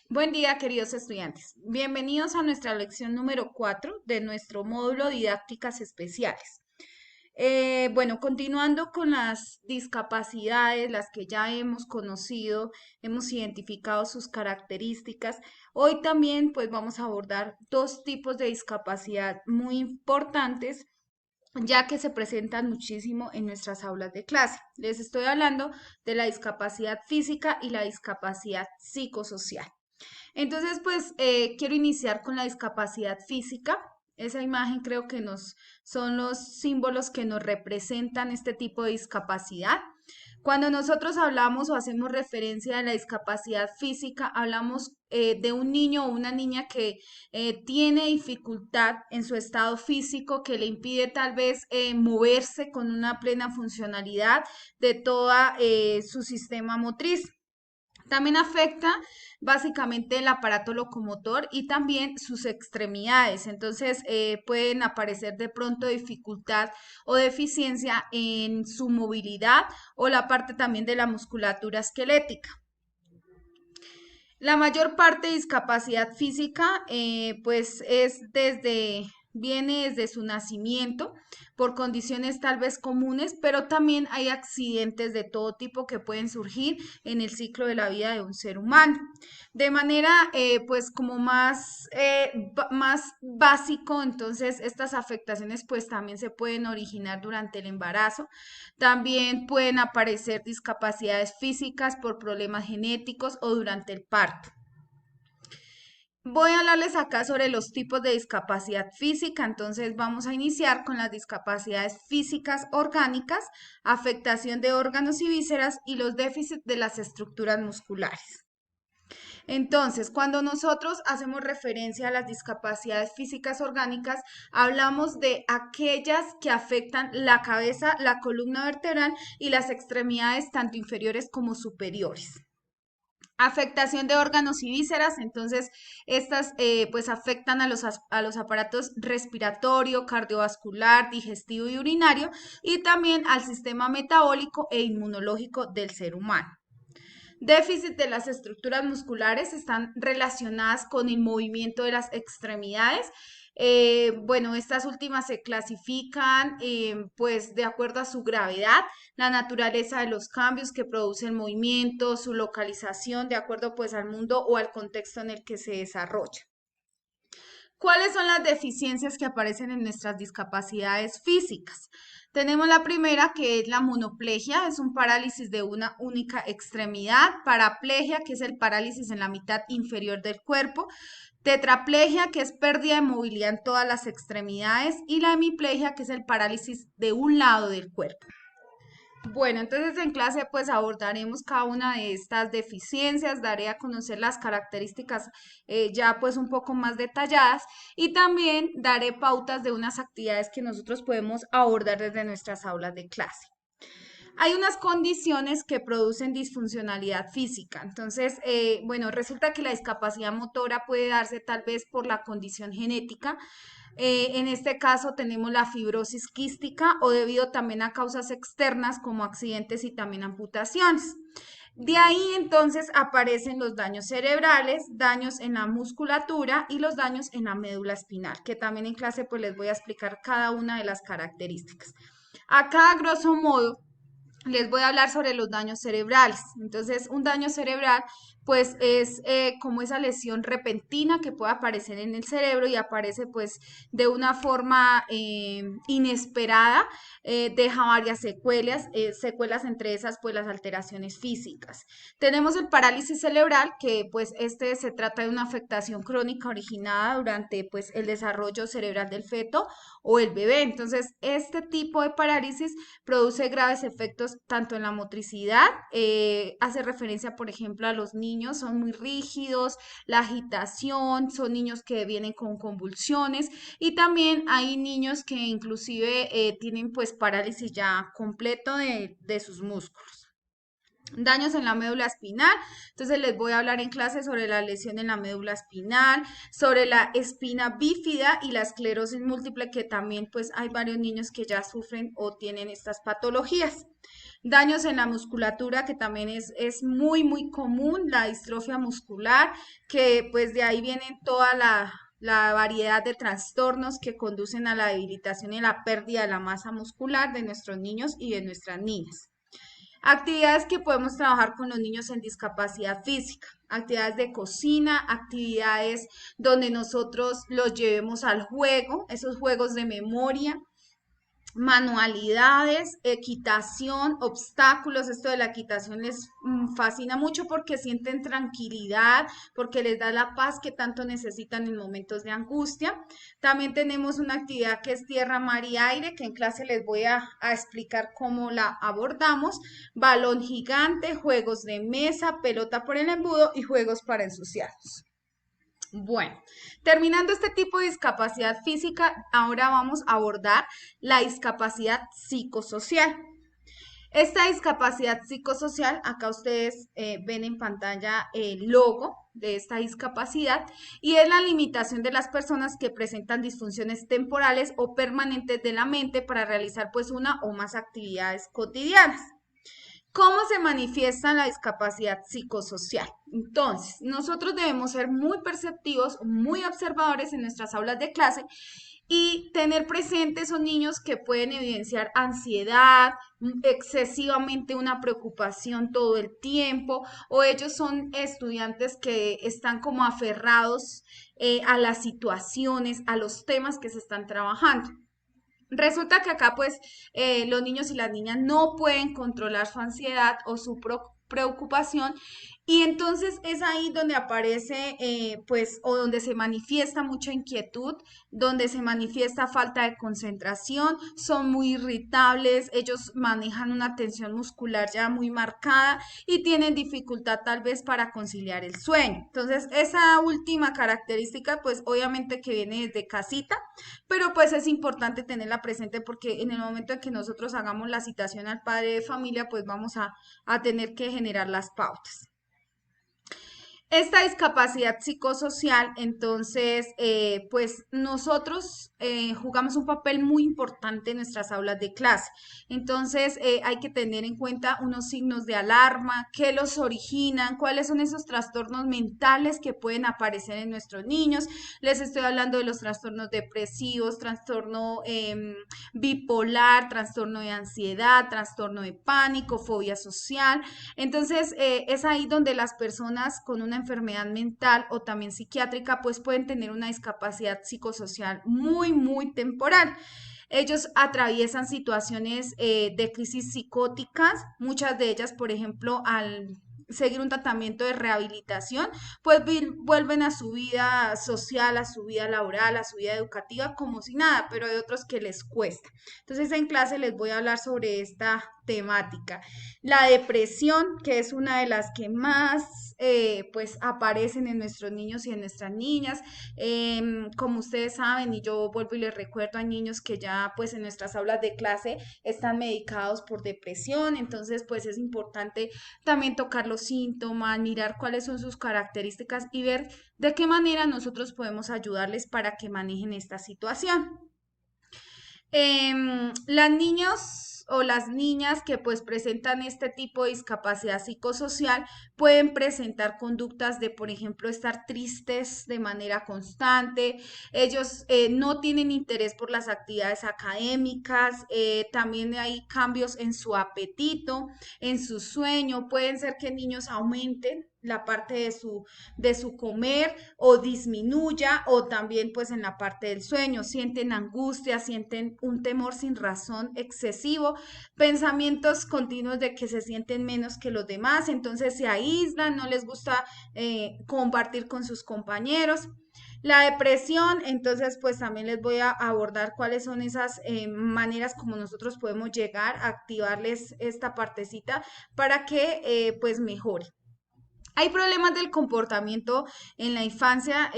Buen día, queridos estudiantes. Bienvenidos a nuestra lección número 4 de nuestro módulo Didácticas Especiales. Bueno, continuando con las discapacidades, las que ya hemos conocido, hemos identificado sus características. Hoy también pues vamos a abordar dos tipos de discapacidad muy importantes, ya que se presentan muchísimo en nuestras aulas de clase. Les estoy hablando de la discapacidad física y la discapacidad psicosocial. Entonces, pues quiero iniciar con la discapacidad física. Esa imagen creo que son los símbolos que nos representan este tipo de discapacidad. Cuando nosotros hablamos o hacemos referencia a la discapacidad física, hablamos de un niño o una niña que tiene dificultad en su estado físico, que le impide tal vez moverse con una plena funcionalidad de toda su sistema motriz. También afecta básicamente el aparato locomotor y también sus extremidades. Entonces pueden aparecer de pronto dificultad o deficiencia en su movilidad o la parte también de la musculatura esquelética. La mayor parte de discapacidad física, pues viene desde su nacimiento por condiciones tal vez comunes, pero también hay accidentes de todo tipo que pueden surgir en el ciclo de la vida de un ser humano. De manera, pues como más básico, entonces estas afectaciones pues también se pueden originar durante el embarazo. También pueden aparecer discapacidades físicas por problemas genéticos o durante el parto. Voy a hablarles acá sobre los tipos de discapacidad física, entonces vamos a iniciar con las discapacidades físicas orgánicas, afectación de órganos y vísceras y los déficits de las estructuras musculares. Entonces, cuando nosotros hacemos referencia a las discapacidades físicas orgánicas, hablamos de aquellas que afectan la cabeza, la columna vertebral y las extremidades tanto inferiores como superiores. Afectación de órganos y vísceras, entonces estas pues afectan a los aparatos respiratorio, cardiovascular, digestivo y urinario y también al sistema metabólico e inmunológico del ser humano. Déficit de las estructuras musculares están relacionadas con el movimiento de las extremidades. Bueno, estas últimas se clasifican pues de acuerdo a su gravedad, la naturaleza de los cambios que produce el movimiento, su localización de acuerdo pues al mundo o al contexto en el que se desarrolla. ¿Cuáles son las deficiencias que aparecen en nuestras discapacidades físicas? Tenemos la primera, que es la monoplegia, es un parálisis de una única extremidad. Paraplegia, que es el parálisis en la mitad inferior del cuerpo. Tetraplegia, que es pérdida de movilidad en todas las extremidades. Y la hemiplegia, que es el parálisis de un lado del cuerpo. Bueno, entonces en clase pues abordaremos cada una de estas deficiencias, daré a conocer las características ya pues un poco más detalladas y también daré pautas de unas actividades que nosotros podemos abordar desde nuestras aulas de clase. Hay unas condiciones que producen disfuncionalidad física. Entonces, bueno, resulta que la discapacidad motora puede darse tal vez por la condición genética. En este caso tenemos la fibrosis quística o debido también a causas externas como accidentes y también amputaciones. De ahí entonces aparecen los daños cerebrales, daños en la musculatura y los daños en la médula espinal, que también en clase pues les voy a explicar cada una de las características. Acá, a grosso modo, les voy a hablar sobre los daños cerebrales. Entonces, un daño cerebral, pues es como esa lesión repentina que puede aparecer en el cerebro y aparece pues de una forma inesperada, deja varias secuelas entre esas pues las alteraciones físicas. Tenemos el parálisis cerebral, que pues este se trata de una afectación crónica originada durante pues el desarrollo cerebral del feto o el bebé. Entonces, este tipo de parálisis produce graves efectos tanto en la motricidad, hace referencia, por ejemplo, a los niños, son muy rígidos, la agitación, son niños que vienen con convulsiones y también hay niños que inclusive tienen pues parálisis ya completo de sus músculos. Daños en la médula espinal, entonces les voy a hablar en clase sobre la lesión en la médula espinal, sobre la espina bífida y la esclerosis múltiple, que también pues hay varios niños que ya sufren o tienen estas patologías. daños en la musculatura, que también es muy, muy común, la distrofia muscular, que pues de ahí vienen toda la variedad de trastornos que conducen a la debilitación y la pérdida de la masa muscular de nuestros niños y de nuestras niñas. Actividades que podemos trabajar con los niños en discapacidad física, actividades de cocina, actividades donde nosotros los llevemos al juego, esos juegos de memoria, manualidades, equitación, obstáculos. Esto de la equitación les fascina mucho porque sienten tranquilidad, porque les da la paz que tanto necesitan en momentos de angustia. También tenemos una actividad que es tierra, mar y aire, que en clase les voy a explicar cómo la abordamos. Balón gigante, juegos de mesa, pelota por el embudo y juegos para ensuciarnos. Bueno, terminando este tipo de discapacidad física, ahora vamos a abordar la discapacidad psicosocial. Esta discapacidad psicosocial, acá ustedes ven en pantalla el logo de esta discapacidad y es la limitación de las personas que presentan disfunciones temporales o permanentes de la mente para realizar pues una o más actividades cotidianas. ¿Cómo se manifiesta la discapacidad psicosocial? Entonces, nosotros debemos ser muy perceptivos, muy observadores en nuestras aulas de clase y tener presentes esos niños que pueden evidenciar ansiedad, excesivamente una preocupación todo el tiempo, o ellos son estudiantes que están como aferrados a las situaciones, a los temas que se están trabajando. Resulta que acá pues los niños y las niñas no pueden controlar su ansiedad o su preocupación y entonces es ahí donde aparece pues o donde se manifiesta mucha inquietud, donde se manifiesta falta de concentración, son muy irritables, ellos manejan una tensión muscular ya muy marcada y tienen dificultad tal vez para conciliar el sueño. Entonces esa última característica pues obviamente que viene desde casita, pero pues es importante tenerla presente porque en el momento en que nosotros hagamos la citación al padre de familia, pues vamos a tener que generar las pautas. Esta discapacidad psicosocial, entonces, pues nosotros jugamos un papel muy importante en nuestras aulas de clase. Entonces, hay que tener en cuenta unos signos de alarma, qué los originan, cuáles son esos trastornos mentales que pueden aparecer en nuestros niños. Les estoy hablando de los trastornos depresivos, trastorno bipolar, trastorno de ansiedad, trastorno de pánico, fobia social. Entonces, es ahí donde las personas con una enfermedad mental o también psiquiátrica, pues pueden tener una discapacidad psicosocial muy, muy temporal. Ellos atraviesan situaciones de crisis psicóticas, muchas de ellas, por ejemplo, al seguir un tratamiento de rehabilitación, pues vuelven a su vida social, a su vida laboral, a su vida educativa como si nada, pero hay otros que les cuesta. Entonces en clase les voy a hablar sobre esta temática. La depresión, que es una de las que más pues aparecen en nuestros niños y en nuestras niñas. Como ustedes saben, y yo vuelvo y les recuerdo, hay niños que ya pues en nuestras aulas de clase están medicados por depresión, entonces pues es importante también tocar los síntomas, mirar cuáles son sus características y ver de qué manera nosotros podemos ayudarles para que manejen esta situación. Las niños o las niñas que pues presentan este tipo de discapacidad psicosocial pueden presentar conductas de, por ejemplo, estar tristes de manera constante. Ellos no tienen interés por las actividades académicas. También hay cambios en su apetito, en su sueño. Pueden ser que niños aumenten la parte de su comer o disminuya o también pues en la parte del sueño, sienten angustia, sienten un temor sin razón excesivo, pensamientos continuos de que se sienten menos que los demás, entonces se aíslan, no les gusta compartir con sus compañeros. La depresión, entonces pues también les voy a abordar cuáles son esas maneras como nosotros podemos llegar a activarles esta partecita para que pues mejore. Hay problemas del comportamiento en la infancia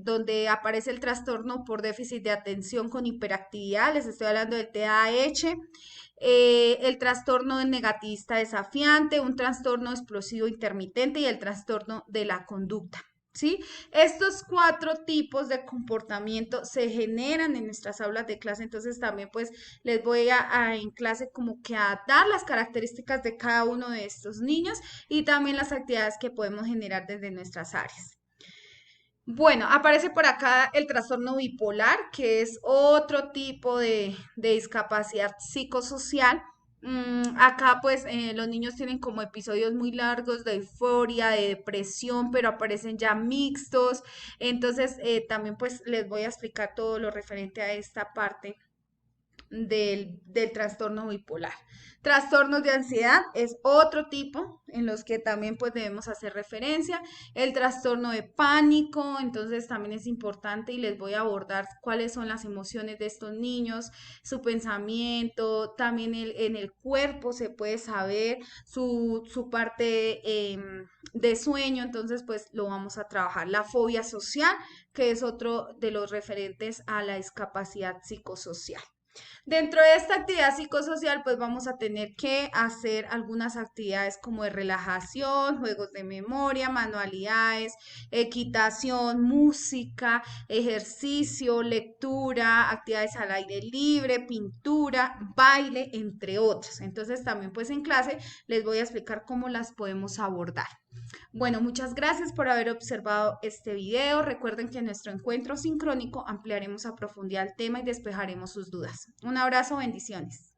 donde aparece el trastorno por déficit de atención con hiperactividad, les estoy hablando del TDAH, el trastorno negativista desafiante, un trastorno explosivo intermitente y el trastorno de la conducta. ¿Sí? Estos cuatro tipos de comportamiento se generan en nuestras aulas de clase, entonces también pues les voy en clase como que a dar las características de cada uno de estos niños y también las actividades que podemos generar desde nuestras áreas. Bueno, aparece por acá el trastorno bipolar, que es otro tipo de discapacidad psicosocial. Acá pues los niños tienen como episodios muy largos de euforia, de depresión, pero aparecen ya mixtos. Entonces también pues les voy a explicar todo lo referente a esta parte del trastorno bipolar. Trastornos de ansiedad es otro tipo en los que también pues debemos hacer referencia. El trastorno de pánico, entonces también es importante y les voy a abordar cuáles son las emociones de estos niños, su pensamiento, también en el cuerpo se puede saber su parte de sueño, entonces pues lo vamos a trabajar. La fobia social, que es otro de los referentes a la discapacidad psicosocial. Dentro de esta actividad psicosocial, pues vamos a tener que hacer algunas actividades como de relajación, juegos de memoria, manualidades, equitación, música, ejercicio, lectura, actividades al aire libre, pintura, baile, entre otras. Entonces también pues en clase les voy a explicar cómo las podemos abordar. Bueno, muchas gracias por haber observado este video. Recuerden que en nuestro encuentro sincrónico ampliaremos a profundidad el tema y despejaremos sus dudas. Un abrazo, bendiciones.